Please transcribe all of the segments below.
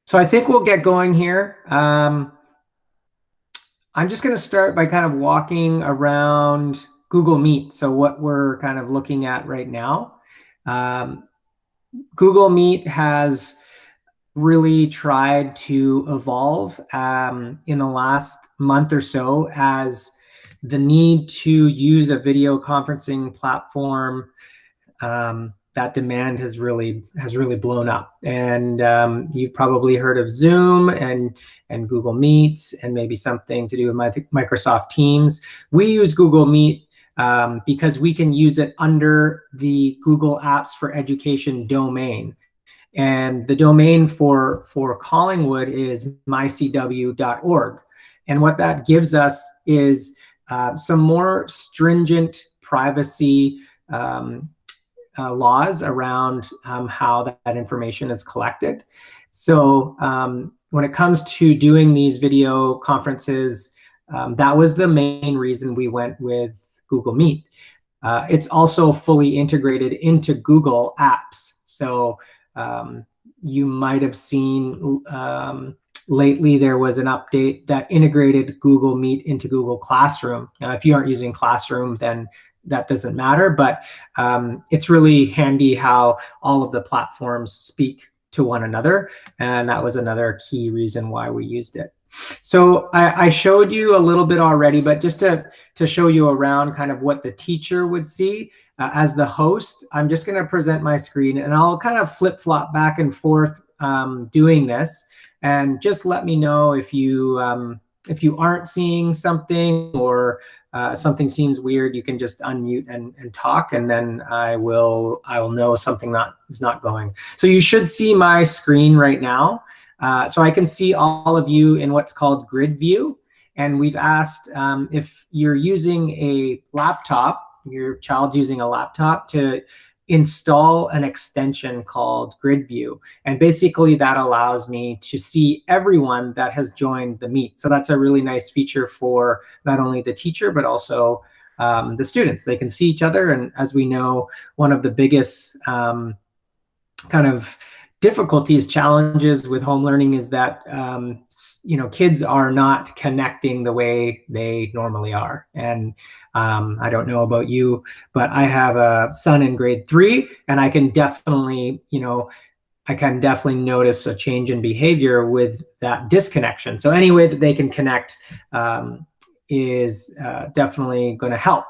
So I think we'll get going here. I'm just going to start by kind of walking around Google Meet. So what we're kind of looking at right now. Google Meet has really tried to evolve in the last month or so as the need to use a video conferencing platform, that demand has really blown up. And you've probably heard of Zoom and Google Meets and maybe something to do with Microsoft Teams. We use Google Meet because we can use it under the Google Apps for Education domain. And the domain for Collingwood is mycw.org. And what that gives us is some more stringent privacy laws around how that information is collected. So when it comes to doing these video conferences, that was the main reason we went with Google Meet. It's also fully integrated into Google Apps. So you might have seen lately there was an update that integrated Google Meet into Google Classroom. Now, if you aren't using Classroom, then that doesn't matter, but it's really handy how all of the platforms speak to one another. And that was another key reason why we used it. So I showed you a little bit already, but just to show you around kind of what the teacher would see as the host, I'm just going to present my screen and I'll kind of flip-flop back and forth doing this. And just let me know if you aren't seeing something or something seems weird. You can just unmute and talk, and then I will know something is not going. So you should see my screen right now. So I can see all of you in what's called grid view. And we've asked if you're using a laptop, your child's using a laptop, to install an extension called grid view. And basically that allows me to see everyone that has joined the Meet. So that's a really nice feature for not only the teacher, but also the students. They can see each other. And as we know, one of the biggest kind of difficulties, challenges with home learning is that kids are not connecting the way they normally are. And I don't know about you, but I have a son in grade 3, and I can definitely notice a change in behavior with that disconnection. So any way that they can connect is definitely going to help.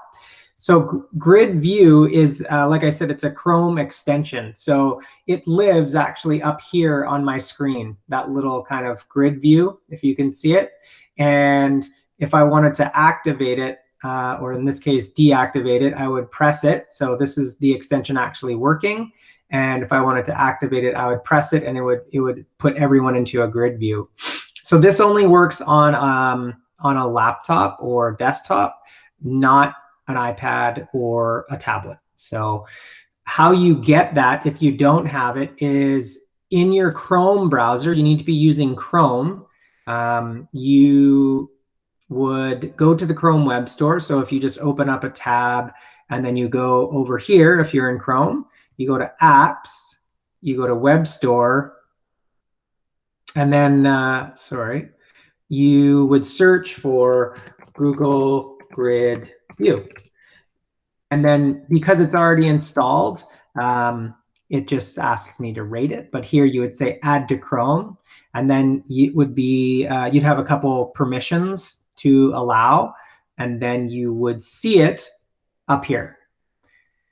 So grid view is, like I said, it's a Chrome extension. So it lives actually up here on my screen, that little kind of grid view, if you can see it. And if I wanted to activate it, or in this case, deactivate it, I would press it. So this is the extension actually working. And if I wanted to activate it, I would press it, and it would put everyone into a grid view. So this only works on a laptop or desktop, not an iPad or a tablet. So how you get that if you don't have it is in your Chrome browser. You need to be using Chrome. You would go to the Chrome Web Store. So if you just open up a tab and then you go over here, if you're in Chrome, you go to Apps, you go to Web Store, and then, you would search for Google Grid View. And then because it's already installed, it just asks me to rate it. But here you would say add to Chrome. And then it would be, you'd have a couple permissions to allow. And then you would see it up here.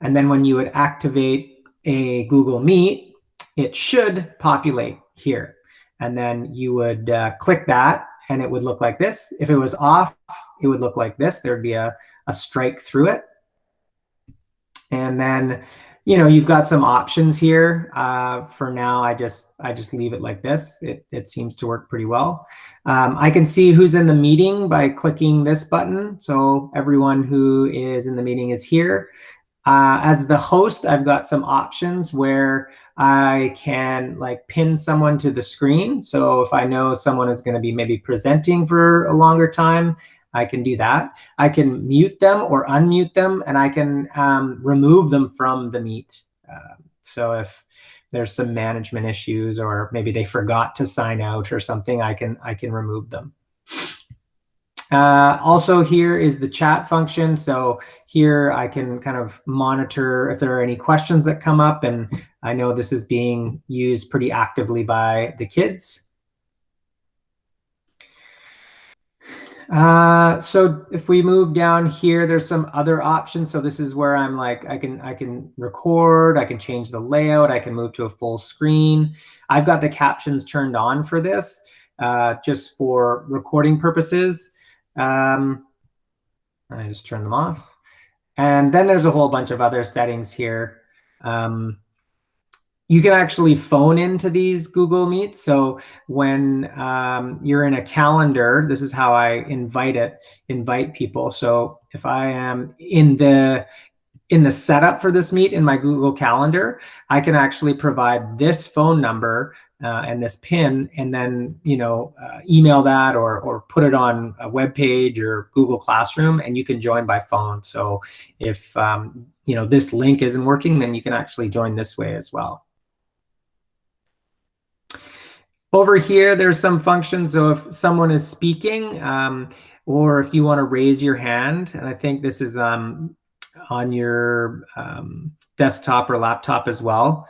And then when you would activate a Google Meet, it should populate here. And then you would click that, and it would look like this. If it was off, it would look like this. There would be a strike through it. And then, you've got some options here. For now, I just leave it like this. It seems to work pretty well. I can see who's in the meeting by clicking this button. So everyone who is in the meeting is here. As the host, I've got some options where I can pin someone to the screen. So if I know someone is going to be maybe presenting for a longer time, I can do that. I can mute them or unmute them, and I can remove them from the Meet. So if, there's some management issues, or maybe they forgot to sign out or something, I can remove them. Also, here is the chat function. So here I can kind of monitor if there are any questions that come up, and I know this is being used pretty actively by the kids. So if we move down here, there's some other options. So this is where I'm like, I can record, I can change the layout, I can move to a full screen. I've got the captions turned on for this, just for recording purposes. I just turn them off. And then there's a whole bunch of other settings here. You can actually phone into these Google Meets. So when you're in a calendar, this is how I invite people. So if I am in the setup for this meet in my Google Calendar, I can actually provide this phone number and this PIN, and then email that or put it on a web page or Google Classroom, and you can join by phone. So if this link isn't working, then you can actually join this way as well. Over here, there's some functions. So if someone is speaking, or if you want to raise your hand, and I think this is on your desktop or laptop as well.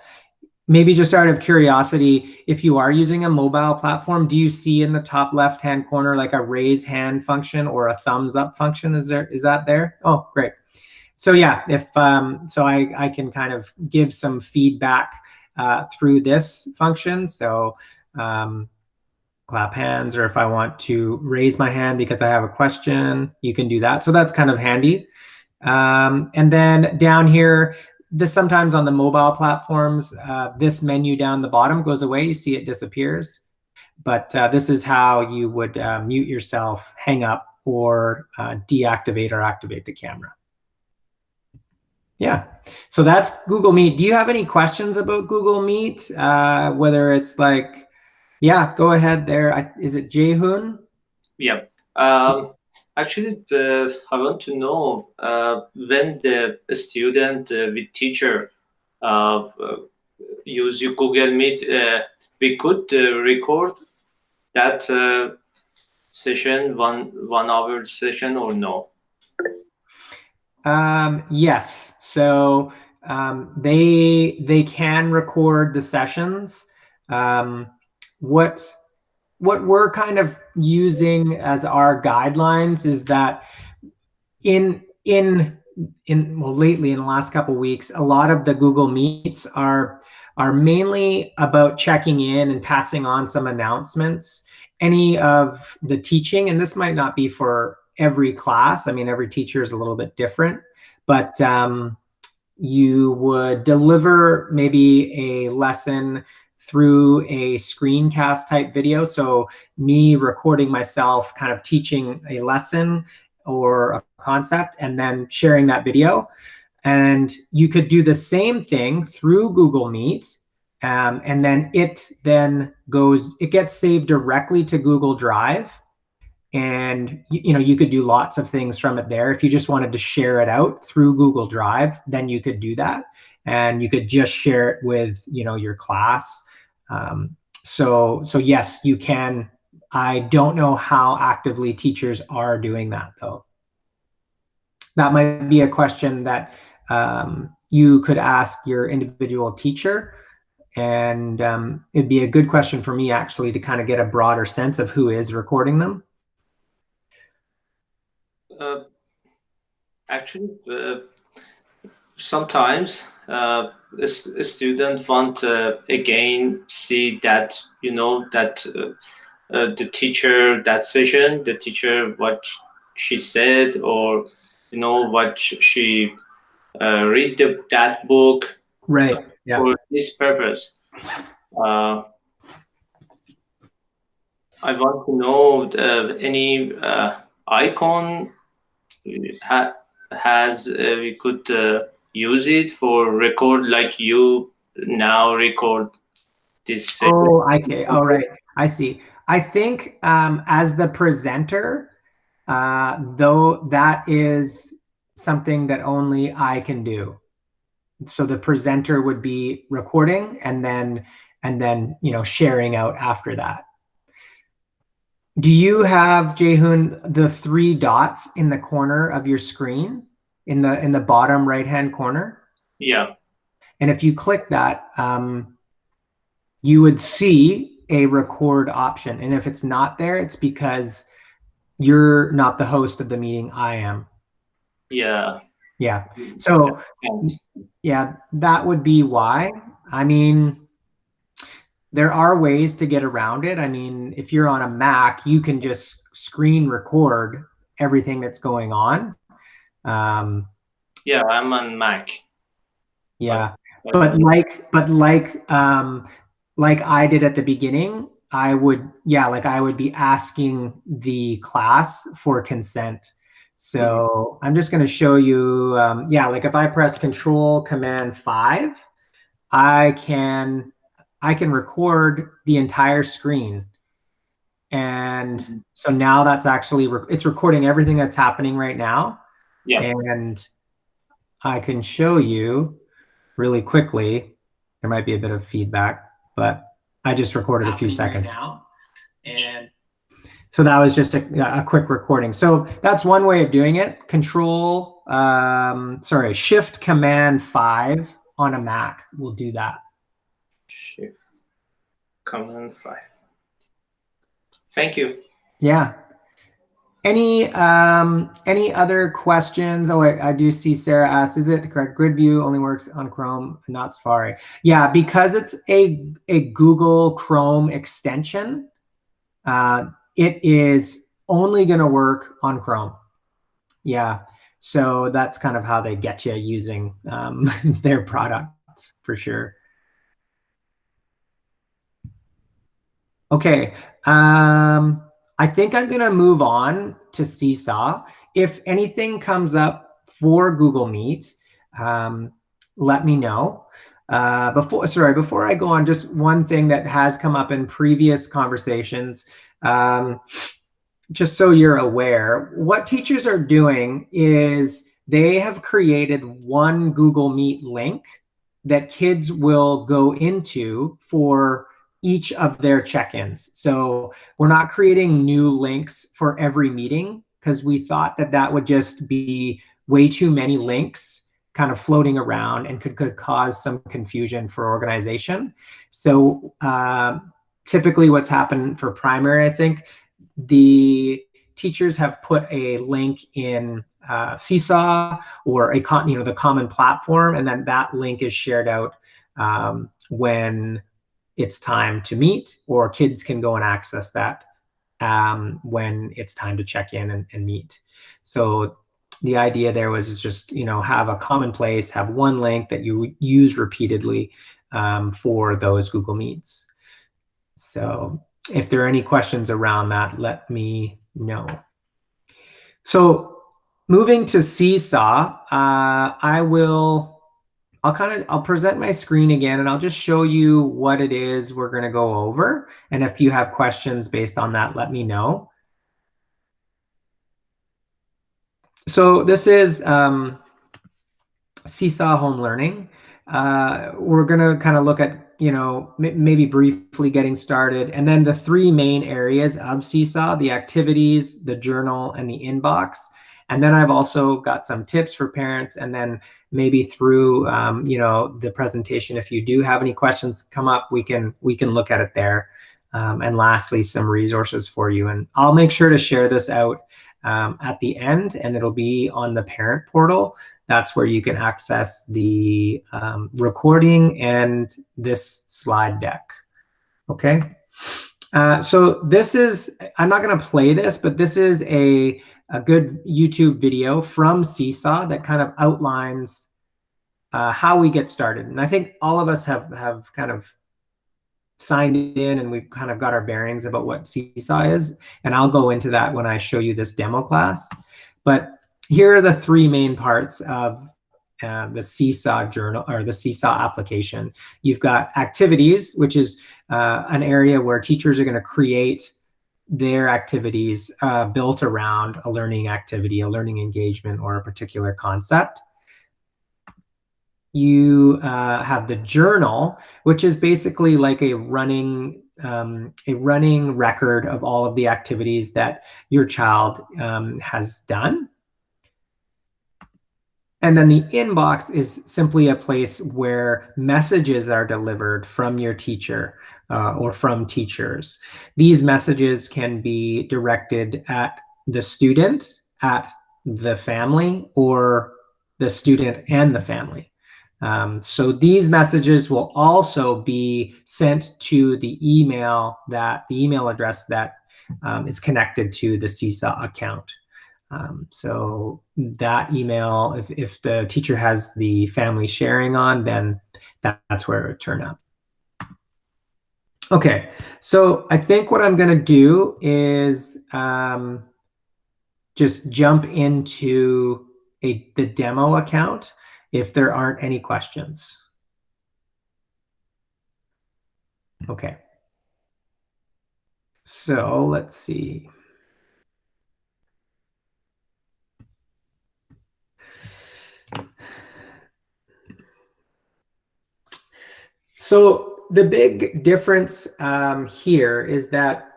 Maybe just out of curiosity, if you are using a mobile platform, do you see in the top left-hand corner like a raise hand function or a thumbs up function? Is that there? Oh, great. So yeah, if so I can kind of give some feedback through this function. So clap hands, or if I want to raise my hand because I have a question, you can do that. So that's kind of handy. And then down here, this sometimes on the mobile platforms, this menu down the bottom goes away. You see it disappears. But this is how you would mute yourself, hang up, or deactivate or activate the camera. Yeah, so that's Google Meet. Do you have any questions about Google Meet? Whether it's like, yeah, go ahead there. Is it Jae-hoon? Yeah. Actually, I want to know when the student with teacher use Google Meet, we could record that session, one hour session, or no? Yes. So they can record the sessions. What we're kind of using as our guidelines is that well, lately in the last couple of weeks, a lot of the Google Meets are mainly about checking in and passing on some announcements. Any of the teaching, and this might not be for every class. I mean, every teacher is a little bit different, but you would deliver maybe a lesson through a screencast type video. So me recording myself kind of teaching a lesson or a concept and then sharing that video. And you could do the same thing through Google Meet. And then it gets saved directly to Google Drive. And you could do lots of things from it there. If you just wanted to share it out through Google Drive, then you could do that. And you could just share it with your class. So yes, you can. I don't know how actively teachers are doing that, though. That might be a question that you could ask your individual teacher. And it'd be a good question for me, actually, to kind of get a broader sense of who is recording them. Actually, sometimes a student want again see that that the teacher, that session, the teacher, what she said, or what she read that book, right? Yeah. For this purpose. I want to know any icon has we could use it for record, like you now record this. Oh, okay. All right. I see. I think as the presenter, though, that is something that only I can do. So the presenter would be recording and then sharing out after that. Do you have, Jae-hoon, the 3 dots in the corner of your screen, in the bottom right-hand corner? Yeah. And if you click that, you would see a record option. And if it's not there, it's because you're not the host of the meeting. I am. Yeah. Yeah. So yeah, that would be why. I mean, there are ways to get around it. I mean, if you're on a Mac, you can just screen record everything that's going on. Yeah, I'm on Mac. Yeah, but like I did at the beginning, I would be asking the class for consent. So I'm just going to show you, like if I press Control Command 5, I can record the entire screen. And so now that's actually, it's recording everything that's happening right now. Yeah. And I can show you really quickly. There might be a bit of feedback, but I just recorded a few seconds. Right now. And so that was just a quick recording. So that's one way of doing it. Shift Command 5 on a Mac will do that. Shift Command 5. Thank you. Yeah. Any other questions? Oh, I do see Sarah asks, is it the correct grid view only works on Chrome, not Safari? Yeah, because it's a Google Chrome extension, it is only going to work on Chrome. Yeah, so that's kind of how they get you using their products for sure. Okay. I think I'm going to move on to Seesaw. If anything comes up for Google Meet, let me know. Before I go on, just one thing that has come up in previous conversations, just so you're aware, what teachers are doing is they have created one Google Meet link that kids will go into for each of their check-ins. So we're not creating new links for every meeting because we thought that would just be way too many links kind of floating around and could cause some confusion for organization. So typically what's happened for primary, I think, the teachers have put a link in Seesaw or the common platform, and then that link is shared out when it's time to meet, or kids can go and access that when it's time to check in and meet. So the idea there was just, have a common place, have one link that you use repeatedly for those Google Meets. So if there are any questions around that, let me know. So moving to Seesaw, I'll present my screen again, and I'll just show you what it is we're going to go over. And if you have questions based on that, let me know. So this is Seesaw Home Learning. We're going to kind of look at, maybe briefly getting started, and then the 3 main areas of Seesaw: the activities, the journal, and the inbox. And then I've also got some tips for parents, and then maybe through the presentation, if you do have any questions come up, we can look at it there. And lastly, some resources for you. And I'll make sure to share this out at the end, and it'll be on the parent portal. That's where you can access the recording and this slide deck. Okay. So this is, I'm not going to play this, but this is a good YouTube video from Seesaw that kind of outlines how we get started. And I think all of us have kind of signed in, and we've kind of got our bearings about what Seesaw is. And I'll go into that when I show you this demo class. But here are the 3 main parts of the Seesaw journal, or the Seesaw application. You've got activities, which is an area where teachers are going to create their activities built around a learning activity, a learning engagement, or a particular concept. you have the journal, which is basically like a running record of all of the activities that your child has done. And then the inbox is simply a place where messages are delivered from your teacher or from teachers. These messages can be directed at the student, at the family, or the student and the family. So these messages will also be sent to the email address that is connected to the Seesaw account. So that email, if the teacher has the family sharing on, then that's where it would turn up. Okay, so I think what I'm going to do is just jump into the demo account if there aren't any questions. Okay. So let's see. So the big difference here is that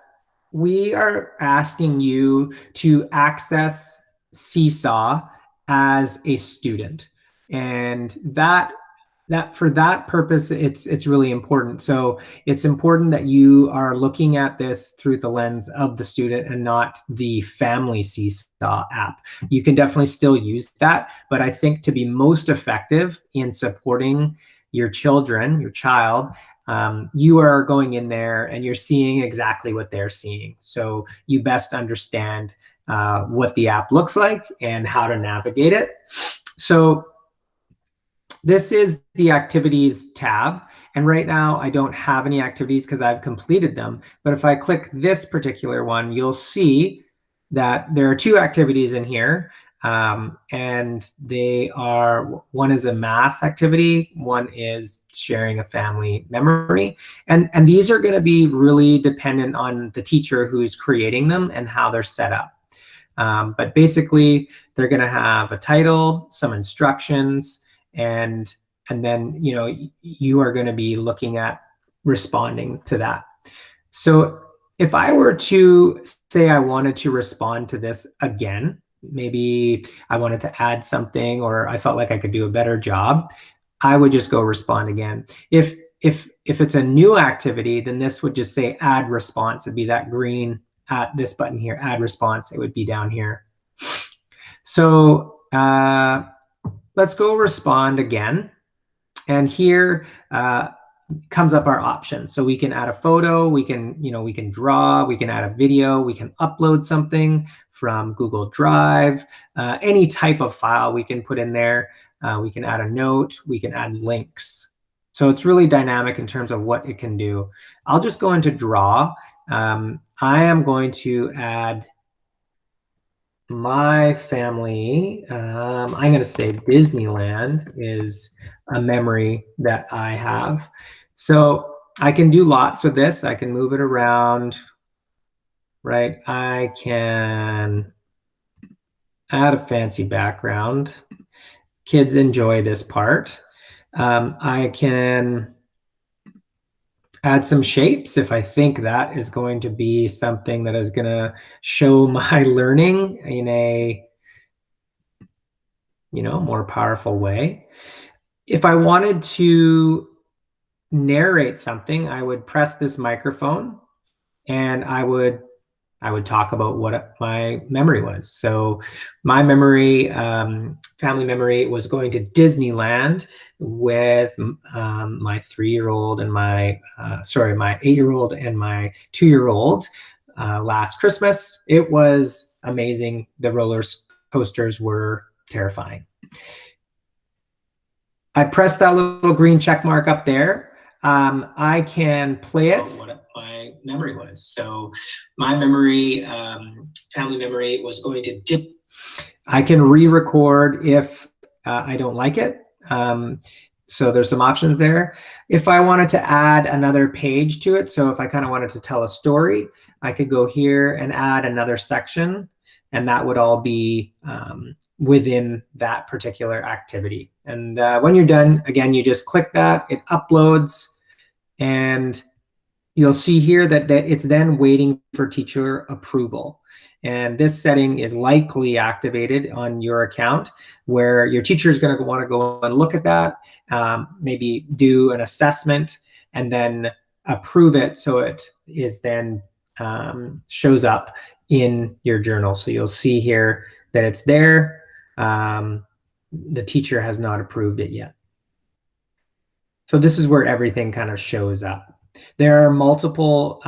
we are asking you to access Seesaw as a student, and that for that purpose, it's really important. So it's important that you are looking at this through the lens of the student and not the family Seesaw app. You can definitely still use that, but I think to be most effective in supporting your children, your child, you are going in there and you're seeing exactly what they're seeing. So you best understand what the app looks like and how to navigate it. So this is the activities tab. And right now I don't have any activities because I've completed them. But if I click this particular one, you'll see that there are two activities in here. And they are, one is a math activity, one is sharing a family memory. And these are going to be really dependent on the teacher who's creating them and how they're set up. But basically, they're going to have a title, some instructions, and then you are going to be looking at responding to that. So if I were to say I wanted to respond to this again, maybe I wanted to add something or I felt like I could do a better job, I would just go respond again. If it's a new activity, then this would just say add response. It'd be that green at this button here, add response. It would be down here. So let's go respond again. And here comes up our options. So we can add a photo, we can draw, we can add a video, we can upload something from Google Drive, any type of file we can put in there. We can add a note, we can add links. So it's really dynamic in terms of what it can do. I'll just go into Draw. I am going to add my family. I'm going to say Disneyland is a memory that I have. So I can do lots with this. I can move it around, right? I can add a fancy background. Kids enjoy this part. I can add some shapes if I think that is going to be something that is going to show my learning in a more powerful way. If I wanted to narrate something, I would press this microphone and I would talk about what my memory was. So my memory, family memory, was going to Disneyland with my 3-year-old and my 8-year-old and my 2-year-old last Christmas. It was amazing. The roller coasters were terrifying. I pressed that little green check mark up there. I can play it. What my memory was. So my memory, family memory, was going to I can re-record if I don't like it. So there's some options there. If I wanted to add another page to it, so if I kind of wanted to tell a story, I could go here and add another section, and that would all be within that particular activity. And when you're done, again, you just click that, it uploads, and you'll see here that it's then waiting for teacher approval. And this setting is likely activated on your account, where your teacher is going to want to go and look at that, maybe do an assessment, and then approve it so it is then shows up in your journal. So you'll see here that it's there. The teacher has not approved it yet. So this is where everything kind of shows up. There are multiple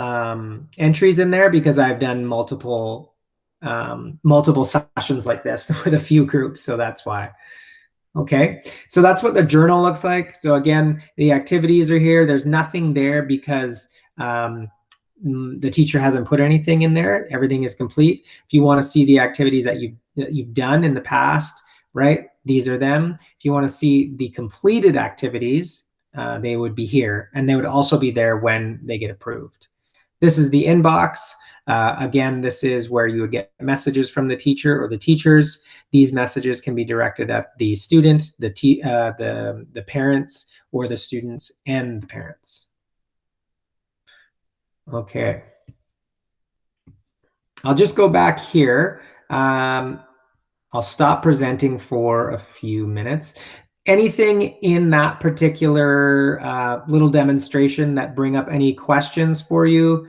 entries in there because I've done multiple sessions like this with a few groups, so that's why. Okay, so that's what the journal looks like. So again, the activities are here. There's nothing there because the teacher hasn't put anything in there. Everything is complete. If you want to see the activities that you've done in the past, right, these are them. If you want to see the completed activities, they would be here, and they would also be there when they get approved. This is the inbox. Again, this is where you would get messages from the teacher or the teachers. These messages can be directed at the student, the parents, or the students and the parents. Okay. I'll just go back here. I'll stop presenting for a few minutes. Anything in that particular little demonstration that bring up any questions for you?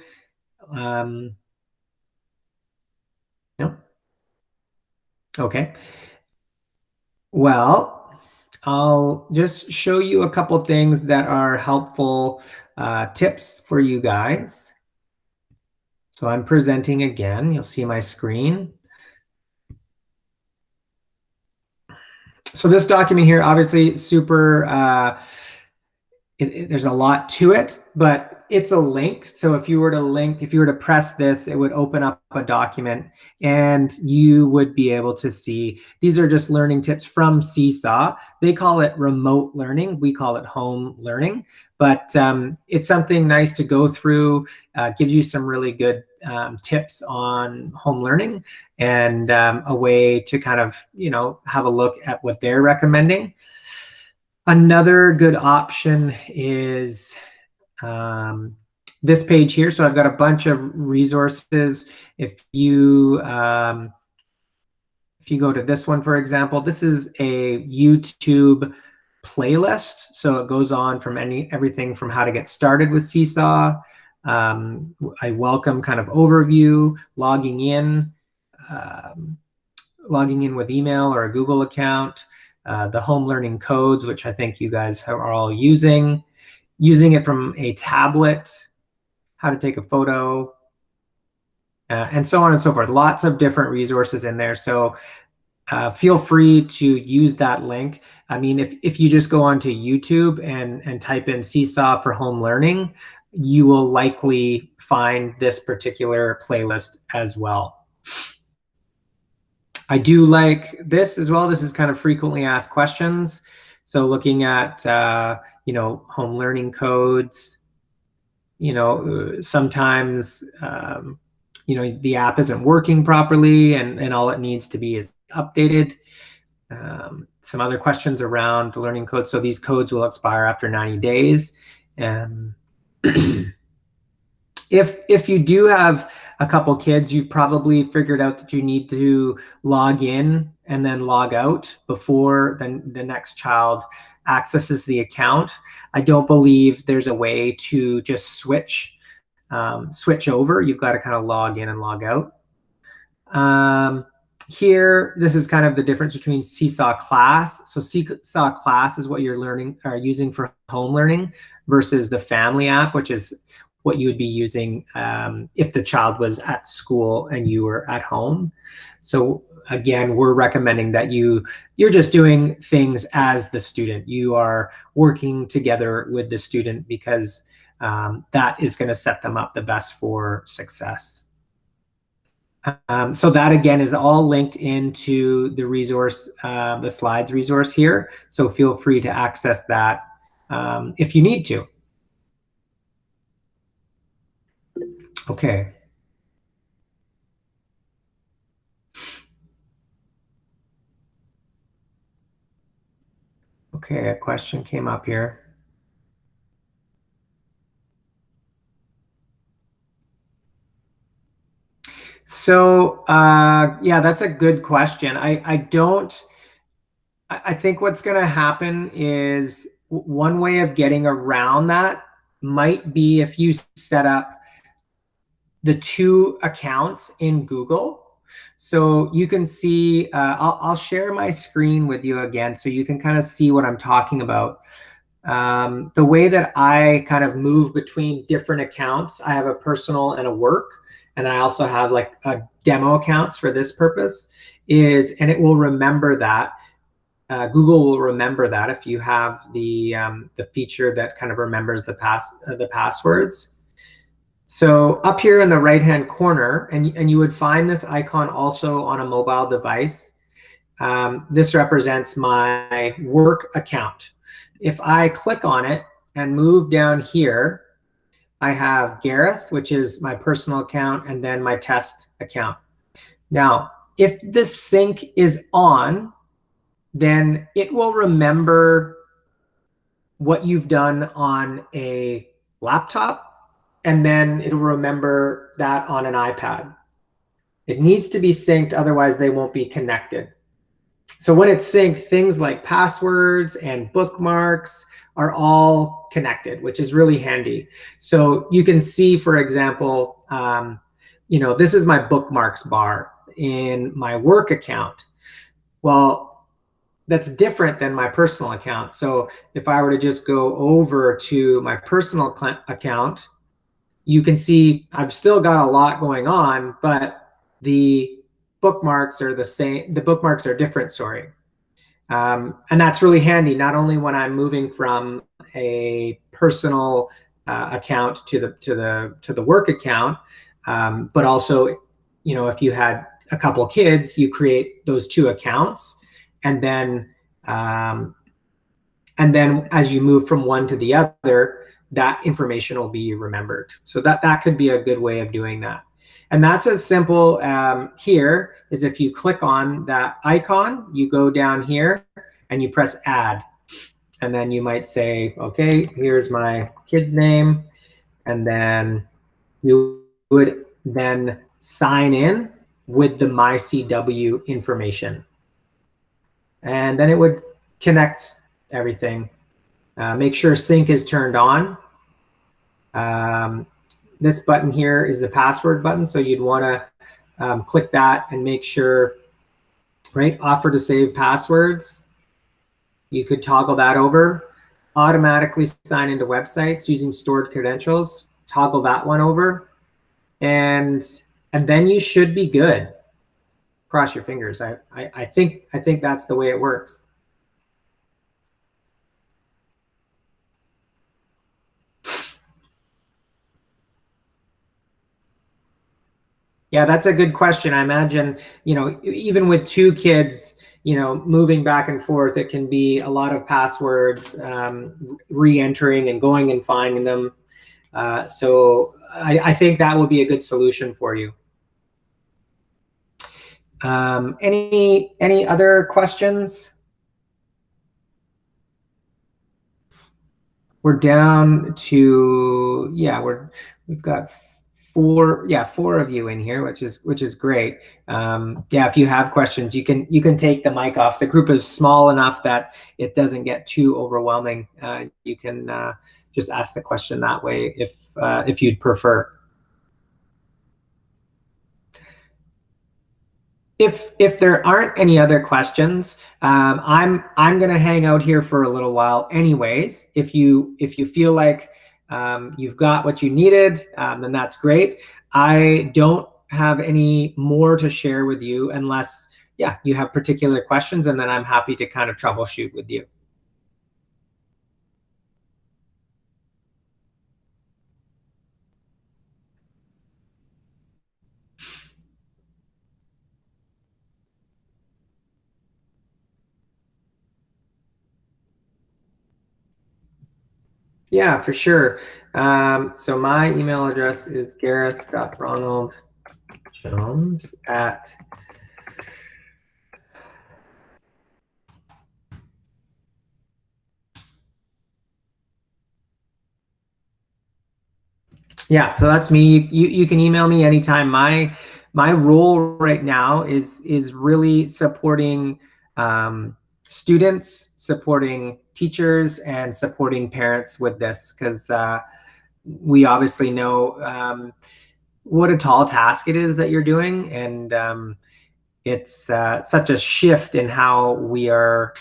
No? Okay. Well, I'll just show you a couple things that are helpful tips for you guys. So I'm presenting again. You'll see my screen. So this document here, obviously super, there's a lot to it, but it's a link. So if you were to press this, it would open up a document and you would be able to see, these are just learning tips from Seesaw. They call it remote learning. We call it home learning, but it's something nice to go through, gives you some really good tips on home learning and a way to kind of, have a look at what they're recommending. Another good option is this page here. So I've got a bunch of resources. If you go to this one, for example, this is a YouTube playlist. So it goes on from everything from how to get started with Seesaw, a welcome kind of overview, logging in with email or a Google account, the home learning codes, which I think you guys are all using it from a tablet, how to take a photo, and so on and so forth. Lots of different resources in there. So feel free to use that link. I mean, if you just go onto YouTube and type in Seesaw for home learning, you will likely find this particular playlist as well. I do like this as well. This is kind of frequently asked questions. So looking at, home learning codes, sometimes, the app isn't working properly and all it needs to be is updated. Some other questions around the learning code. So these codes will expire after 90 days. If you do have a couple kids, you've probably figured out that you need to log in and then log out before the next child accesses the account. I don't believe there's a way to just switch over. You've got to kind of log in and log out. Here, this is kind of the difference between Seesaw Class. So Seesaw Class is what you're using for home learning versus the Family app, which is what you would be using if the child was at school and you were at home. So again, we're recommending that you're just doing things as the student. You are working together with the student because that is going to set them up the best for success. So that again is all linked into the resource, the slides resource here. So feel free to access that if you need to. Okay. Okay, a question came up here. So yeah, that's a good question. I think what's going to happen is one way of getting around that might be if you set up the 2 accounts in Google. So you can see, I'll share my screen with you again so you can kind of see what I'm talking about. The way that I kind of move between different accounts, I have a personal and a work, and I also have like a demo accounts for this purpose and it will remember that. Google will remember that if you have the feature that kind of remembers the passwords. So up here in the right-hand corner, and you would find this icon also on a mobile device. This represents my work account. If I click on it and move down here, I have Gareth, which is my personal account, and then my test account. Now, if this sync is on, then it will remember what you've done on a laptop, and then it'll remember that on an iPad. It needs to be synced, otherwise they won't be connected. So when it's synced, things like passwords and bookmarks are all connected, which is really handy. So you can see, for example, this is my bookmarks bar in my work account. Well, that's different than my personal account. So if I were to just go over to my personal account, you can see I've still got a lot going on, but the bookmarks are the same. The bookmarks are different, sorry. And that's really handy, not only when I'm moving from a personal account to the work account, but also, if you had a couple kids, you create those 2 accounts, and then as you move from one to the other, that information will be remembered. So that could be a good way of doing that. And that's as simple here is if you click on that icon, you go down here and you press add. And then you might say, okay, here's my kid's name. And then you would then sign in with the MyCW information. And then it would connect everything. Make sure sync is turned on. This button here is the password button, so you'd want to click that and make sure, right, offer to save passwords. You could toggle that over. Automatically sign into websites using stored credentials. Toggle that one over, and then you should be good. Cross your fingers. I think that's the way it works. Yeah, that's a good question. I imagine, even with 2 kids, moving back and forth, it can be a lot of passwords, re-entering and going and finding them. So I think that would be a good solution for you. Any other questions? We're down to, we've got 4 of you in here, which is great. Yeah, if you have questions, you can take the mic off. The group is small enough that it doesn't get too overwhelming. You can just ask the question that way if you'd prefer. If there aren't any other questions, I'm going to hang out here for a little while anyways. If you feel like you've got what you needed, then that's great. I don't have any more to share with you unless, you have particular questions, and then I'm happy to kind of troubleshoot with you. Yeah, for sure. So my email address is gareth.ronald-jones at yeah, so that's me. You can email me anytime. My role right now is really supporting students, supporting teachers, and supporting parents with this, because we obviously know what a tall task it is that you're doing, and it's such a shift in how we're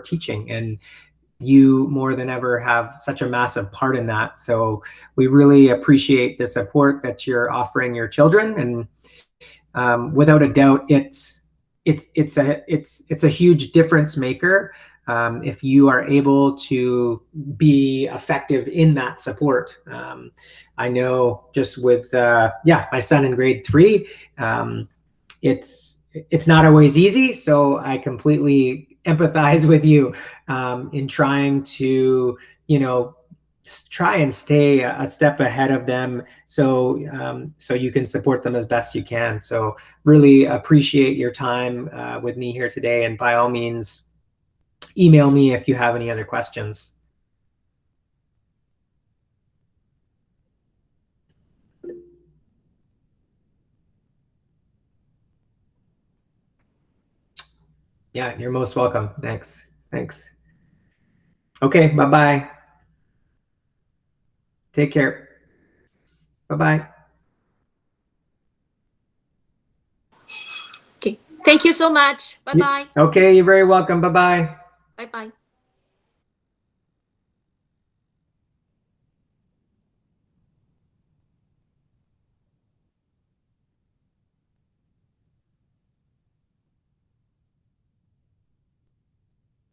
teaching, and you more than ever have such a massive part in that. So we really appreciate the support that you're offering your children, and without a doubt, it's a huge difference maker if you are able to be effective in that support. I know just with my son in grade 3, it's not always easy. So I completely empathize with you in trying to, try and stay a step ahead of them, so you can support them as best you can. So really appreciate your time with me here today, and by all means, email me if you have any other questions. Yeah, you're most welcome. Thanks. Okay, bye-bye. Take care. Bye-bye. Okay. Thank you so much. Bye-bye. Okay, you're very welcome. Bye-bye. Bye-bye.